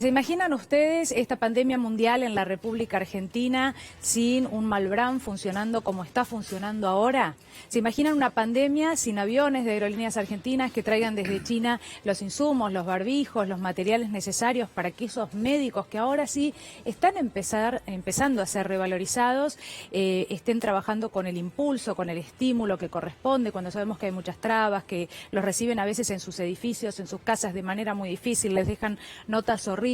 ¿Se imaginan ustedes esta pandemia mundial en la República Argentina sin un Malbrán funcionando como está funcionando ahora? ¿Se imaginan una pandemia sin aviones de aerolíneas argentinas que traigan desde China los insumos, los barbijos, los materiales necesarios para que esos médicos que ahora sí están empezando a ser revalorizados, estén trabajando con el impulso, con el estímulo que corresponde, cuando sabemos que hay muchas trabas, que los reciben a veces en sus edificios, en sus casas de manera muy difícil, les dejan notas horribles?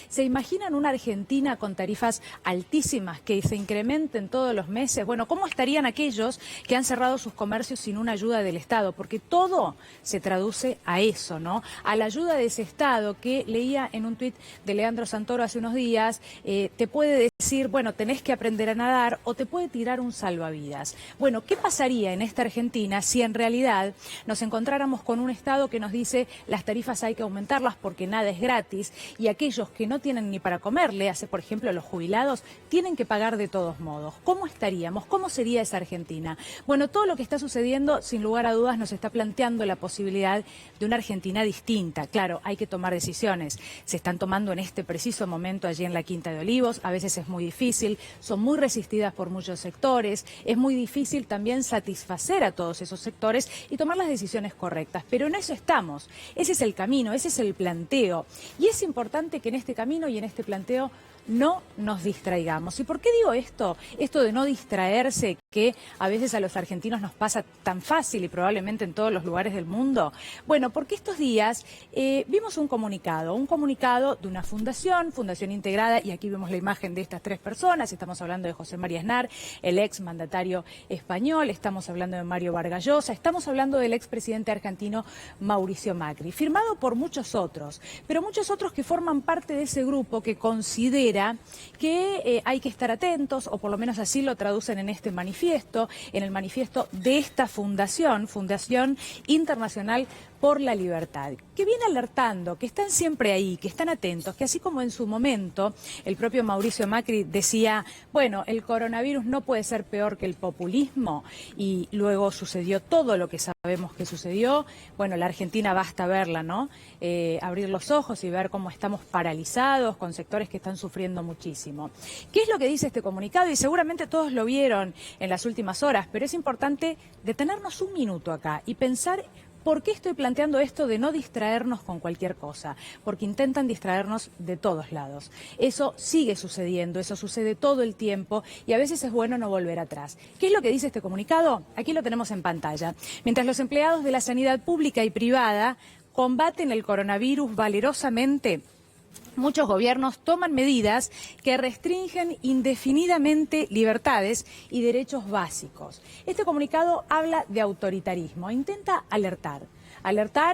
¿Se imaginan una Argentina con tarifas altísimas que se incrementen todos los meses? Bueno, ¿cómo estarían aquellos que han cerrado sus comercios sin una ayuda del Estado? Porque todo se traduce a eso, ¿no? A la ayuda de ese Estado que leía en un tuit de Leandro Santoro hace unos días, te puede decir, bueno, tenés que aprender a nadar o te puede tirar un salvavidas. Bueno, ¿qué pasaría en esta Argentina si en realidad nos encontráramos con un Estado que nos dice las tarifas hay que aumentarlas porque nada es gratis y aquellos que no tienen ni para comer, le hace por ejemplo los jubilados, tienen que pagar de todos modos? ¿Cómo estaríamos? ¿Cómo sería esa Argentina? Bueno, todo lo que está sucediendo, sin lugar a dudas, nos está planteando la posibilidad de una Argentina distinta. Claro, hay que tomar decisiones. Se están tomando en este preciso momento allí en la Quinta de Olivos. A veces es muy difícil, son muy resistidas por muchos sectores. Es muy difícil también satisfacer a todos esos sectores y tomar las decisiones correctas. Pero en eso estamos. Ese es el camino, ese es el planteo. Y es importante que en este camino y en este planteo no nos distraigamos. ¿Y por qué digo esto? Esto de no distraerse, que a veces a los argentinos nos pasa tan fácil y probablemente en todos los lugares del mundo. Bueno, porque estos días vimos un comunicado de una fundación integrada, y aquí vemos la imagen de estas tres personas. Estamos hablando de José María Aznar, el ex mandatario español, estamos hablando de Mario Vargas Llosa, estamos hablando del expresidente argentino Mauricio Macri, firmado por muchos otros, pero muchos otros que forman parte de ese grupo que considera que hay que estar atentos, o por lo menos así lo traducen en este manifiesto, en el manifiesto de esta Fundación Internacional por la Libertad, que viene alertando, que están siempre ahí, que están atentos, que así como en su momento el propio Mauricio Macri decía, bueno, el coronavirus no puede ser peor que el populismo, y luego sucedió todo lo que sabemos que sucedió. Bueno, la Argentina basta verla, ¿no? Abrir los ojos y ver cómo estamos paralizados con sectores que están sufriendo muchísimo. ¿Qué es lo que dice este comunicado? Y seguramente todos lo vieron en las últimas horas, pero es importante detenernos un minuto acá y pensar ¿por qué estoy planteando esto de no distraernos con cualquier cosa? Porque intentan distraernos de todos lados. Eso sigue sucediendo, eso sucede todo el tiempo y a veces es bueno no volver atrás. ¿Qué es lo que dice este comunicado? Aquí lo tenemos en pantalla. Mientras los empleados de la sanidad pública y privada combaten el coronavirus valerosamente, muchos gobiernos toman medidas que restringen indefinidamente libertades y derechos básicos. Este comunicado habla de autoritarismo, intenta alertar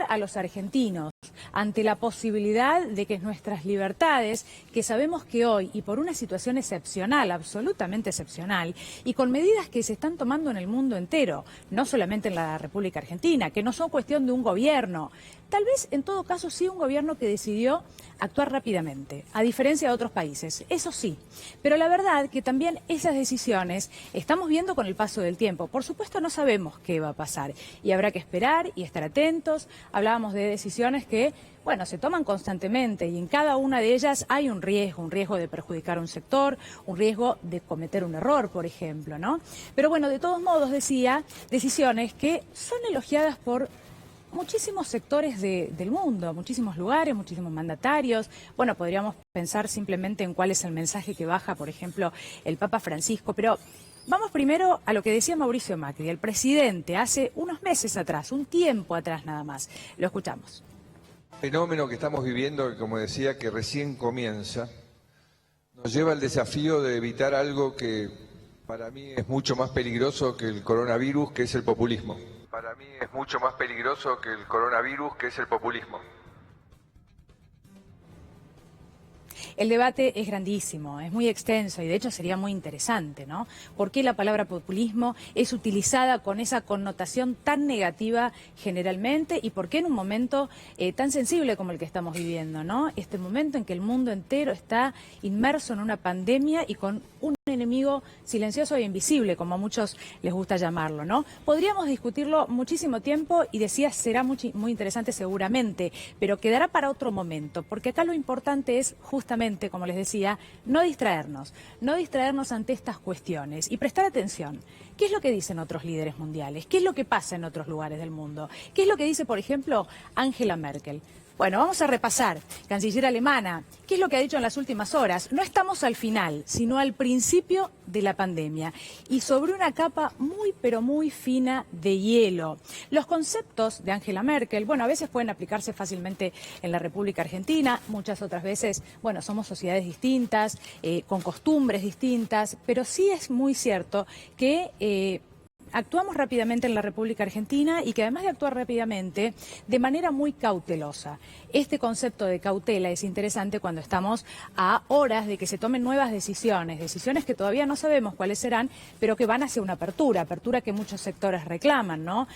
a los argentinos ante la posibilidad de que nuestras libertades, que sabemos que hoy, y por una situación excepcional, absolutamente excepcional, y con medidas que se están tomando en el mundo entero, no solamente en la República Argentina, que no son cuestión de un gobierno, tal vez en todo caso sí un gobierno que decidió actuar rápidamente, a diferencia de otros países, eso sí, pero la verdad que también esas decisiones estamos viendo con el paso del tiempo. Por supuesto no sabemos qué va a pasar y habrá que esperar y estar atentos. Hablábamos de decisiones que, bueno, se toman constantemente y en cada una de ellas hay un riesgo de perjudicar a un sector, un riesgo de cometer un error, por ejemplo, ¿no? Pero bueno, de todos modos, decía, decisiones que son elogiadas por muchísimos sectores del mundo, muchísimos lugares, muchísimos mandatarios. Bueno, podríamos pensar simplemente en cuál es el mensaje que baja, por ejemplo, el Papa Francisco, pero vamos primero a lo que decía Mauricio Macri, el presidente, hace unos meses atrás, un tiempo atrás nada más. Lo escuchamos. El fenómeno que estamos viviendo, que como decía, que recién comienza, nos lleva al desafío de evitar algo que para mí es mucho más peligroso que el coronavirus, que es el populismo. Para mí es mucho más peligroso que el coronavirus, que es el populismo. El debate es grandísimo, es muy extenso y de hecho sería muy interesante, ¿no? ¿Por qué la palabra populismo es utilizada con esa connotación tan negativa generalmente y por qué en un momento tan sensible como el que estamos viviendo, ¿no? Este momento en que el mundo entero está inmerso en una pandemia y con un enemigo silencioso e invisible, como a muchos les gusta llamarlo, ¿no? Podríamos discutirlo muchísimo tiempo y decías, será muy interesante seguramente, pero quedará para otro momento, porque acá lo importante es justamente, como les decía, no distraernos ante estas cuestiones y prestar atención. ¿Qué es lo que dicen otros líderes mundiales? ¿Qué es lo que pasa en otros lugares del mundo? ¿Qué es lo que dice, por ejemplo, Angela Merkel? Bueno, vamos a repasar. Canciller alemana, ¿qué es lo que ha dicho en las últimas horas? No estamos al final, sino al principio de la pandemia y sobre una capa muy, pero muy fina de hielo. Los conceptos de Angela Merkel, bueno, a veces pueden aplicarse fácilmente en la República Argentina, muchas otras veces, bueno, somos sociedades distintas, con costumbres distintas, pero sí es muy cierto que actuamos rápidamente en la República Argentina y que además de actuar rápidamente, de manera muy cautelosa. Este concepto de cautela es interesante cuando estamos a horas de que se tomen nuevas decisiones que todavía no sabemos cuáles serán, pero que van hacia una apertura que muchos sectores reclaman, ¿no?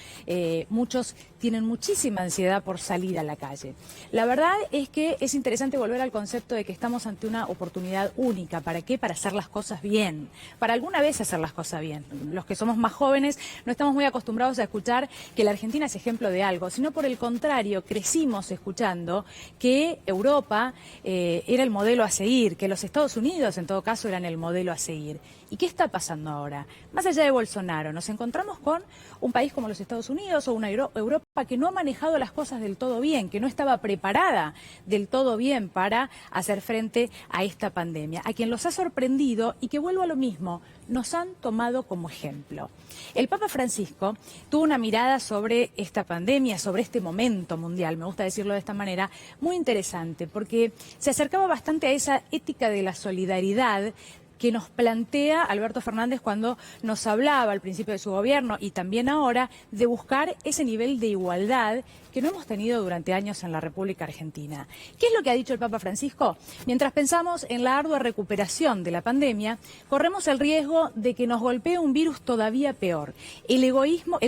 Muchos tienen muchísima ansiedad por salir a la calle. La verdad es que es interesante volver al concepto de que estamos ante una oportunidad única. ¿Para qué? Para hacer las cosas bien. Para alguna vez hacer las cosas bien. Los que somos más jóvenes no estamos muy acostumbrados a escuchar que la Argentina es ejemplo de algo, sino por el contrario, crecimos escuchando que Europa era el modelo a seguir, que los Estados Unidos en todo caso eran el modelo a seguir. ¿Y qué está pasando ahora? Más allá de Bolsonaro, nos encontramos con un país como los Estados Unidos o una Europa que no ha manejado las cosas del todo bien, que no estaba preparada del todo bien para hacer frente a esta pandemia, a quien los ha sorprendido y que, vuelvo a lo mismo, nos han tomado como ejemplo. El Papa Francisco tuvo una mirada sobre esta pandemia, sobre este momento mundial, me gusta decirlo de esta manera, muy interesante, porque se acercaba bastante a esa ética de la solidaridad que nos plantea Alberto Fernández cuando nos hablaba al principio de su gobierno y también ahora de buscar ese nivel de igualdad que no hemos tenido durante años en la República Argentina. ¿Qué es lo que ha dicho el Papa Francisco? Mientras pensamos en la ardua recuperación de la pandemia, corremos el riesgo de que nos golpee un virus todavía peor, el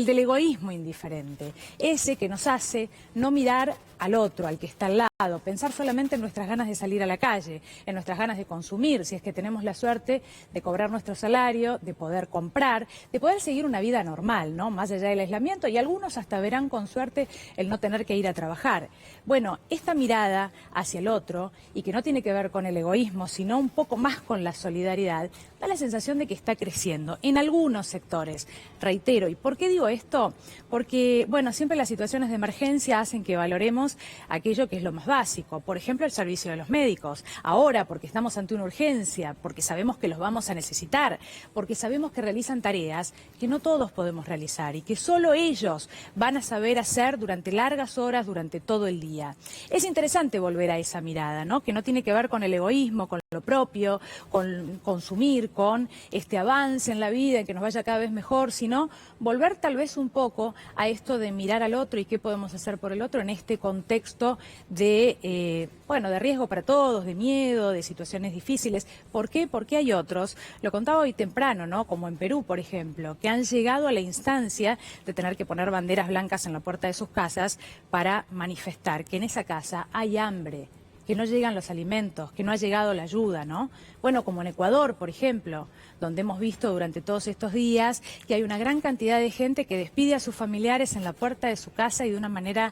del egoísmo indiferente, ese que nos hace no mirar al otro, al que está al lado, pensar solamente en nuestras ganas de salir a la calle, en nuestras ganas de consumir, si es que tenemos la suerte de cobrar nuestro salario, de poder comprar, de poder seguir una vida normal, ¿no? Más allá del aislamiento, y algunos hasta verán con suerte el no tener que ir a trabajar. Bueno, esta mirada hacia el otro, y que no tiene que ver con el egoísmo, sino un poco más con la solidaridad, da la sensación de que está creciendo en algunos sectores. Reitero, ¿y por qué digo esto? Porque, bueno, siempre las situaciones de emergencia hacen que valoremos aquello que es lo más básico. Por ejemplo, el servicio de los médicos. Ahora, porque estamos ante una urgencia, porque sabemos que los vamos a necesitar, porque sabemos que realizan tareas que no todos podemos realizar y que solo ellos van a saber hacer durante largas horas, durante todo el día. Es interesante volver a esa mirada, ¿no? Que no tiene que ver con el egoísmo, con lo propio, con consumir, con este avance en la vida, en que nos vaya cada vez mejor, sino volver tal vez un poco a esto de mirar al otro y qué podemos hacer por el otro en este contexto de, de riesgo para todos, de miedo, de situaciones difíciles. ¿Por qué? Porque hay otros, lo contaba hoy temprano, ¿no? Como en Perú, por ejemplo, que han llegado a la instancia de tener que poner banderas blancas en la puerta de sus casas para manifestar que en esa casa hay hambre, que no llegan los alimentos, que no ha llegado la ayuda, ¿no? Bueno, como en Ecuador, por ejemplo, donde hemos visto durante todos estos días que hay una gran cantidad de gente que despide a sus familiares en la puerta de su casa y de una manera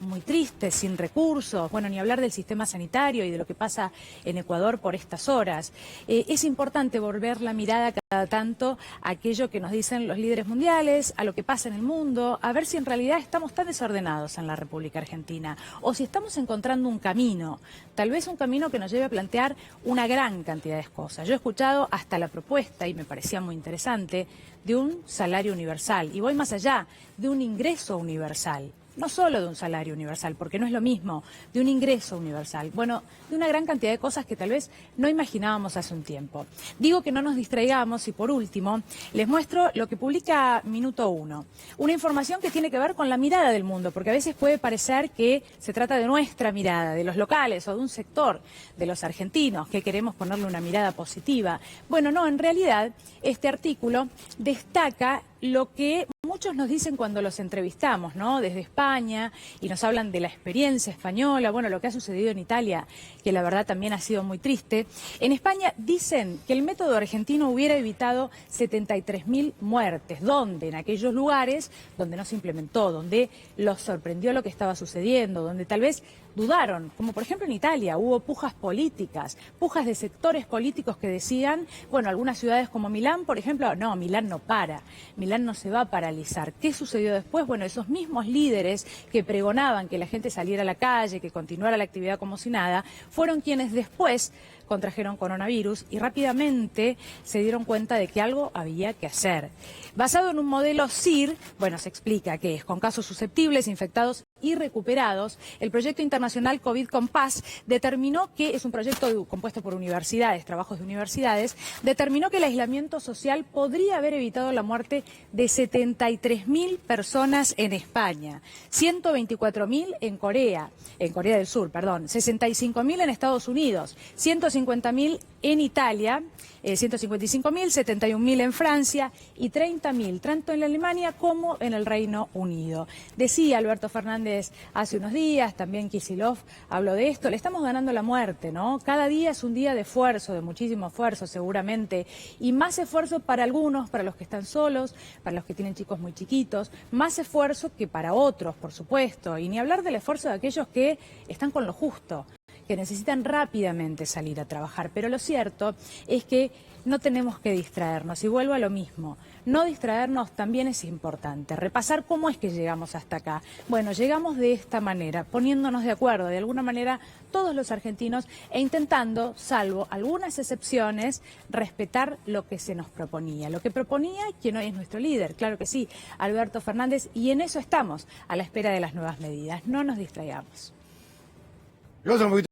muy triste, sin recursos, bueno, ni hablar del sistema sanitario y de lo que pasa en Ecuador por estas horas. Es importante volver la mirada cada tanto a aquello que nos dicen los líderes mundiales, a lo que pasa en el mundo, a ver si en realidad estamos tan desordenados en la República Argentina o si estamos encontrando un camino, tal vez un camino que nos lleve a plantear una gran cantidad de cosas. Yo he escuchado hasta la propuesta, y me parecía muy interesante, de un salario universal. Y voy más allá, de un ingreso universal. no solo de un salario universal, porque no es lo mismo, de un ingreso universal, bueno, de una gran cantidad de cosas que tal vez no imaginábamos hace un tiempo. Digo que no nos distraigamos y por último les muestro lo que publica Minuto 1, una información que tiene que ver con la mirada del mundo, porque a veces puede parecer que se trata de nuestra mirada, de los locales o de un sector de los argentinos, que queremos ponerle una mirada positiva. Bueno, no, en realidad este artículo destaca lo que muchos nos dicen cuando los entrevistamos, ¿no? Desde España, y nos hablan de la experiencia española, bueno, lo que ha sucedido en Italia, que la verdad también ha sido muy triste. En España dicen que el método argentino hubiera evitado 73.000 muertes. ¿Dónde? En aquellos lugares donde no se implementó, donde los sorprendió lo que estaba sucediendo, donde tal vez dudaron, como por ejemplo en Italia, hubo pujas políticas, pujas de sectores políticos que decían, bueno, algunas ciudades como Milán, por ejemplo, no, Milán no para, Milán no se va a paralizar. ¿Qué sucedió después? Bueno, esos mismos líderes que pregonaban que la gente saliera a la calle, que continuara la actividad como si nada, fueron quienes después contrajeron coronavirus y rápidamente se dieron cuenta de que algo había que hacer. Basado en un modelo CIR, bueno, se explica que es con casos susceptibles, infectados y recuperados, el proyecto internacional COVID Compass determinó que, es un proyecto compuesto por universidades, trabajos de universidades, determinó que el aislamiento social podría haber evitado la muerte de 73.000 personas en España, 124.000 en Corea del Sur, 65.000 en Estados Unidos, 150.000 en Italia, 155.000, 71.000 en Francia y 30.000, tanto en Alemania como en el Reino Unido. Decía Alberto Fernández hace unos días, también Kicillof habló de esto, le estamos ganando la muerte, ¿no? Cada día es un día de esfuerzo, de muchísimo esfuerzo seguramente, y más esfuerzo para algunos, para los que están solos, para los que tienen chicos muy chiquitos, más esfuerzo que para otros, por supuesto, y ni hablar del esfuerzo de aquellos que están con lo justo, que necesitan rápidamente salir a trabajar. Pero lo cierto es que no tenemos que distraernos, y vuelvo a lo mismo, no distraernos también es importante, repasar cómo es que llegamos hasta acá. Bueno, llegamos de esta manera, poniéndonos de acuerdo de alguna manera todos los argentinos e intentando, salvo algunas excepciones, respetar lo que se nos proponía. Lo que proponía quien hoy es nuestro líder, claro que sí, Alberto Fernández, y en eso estamos, a la espera de las nuevas medidas. No nos distraigamos.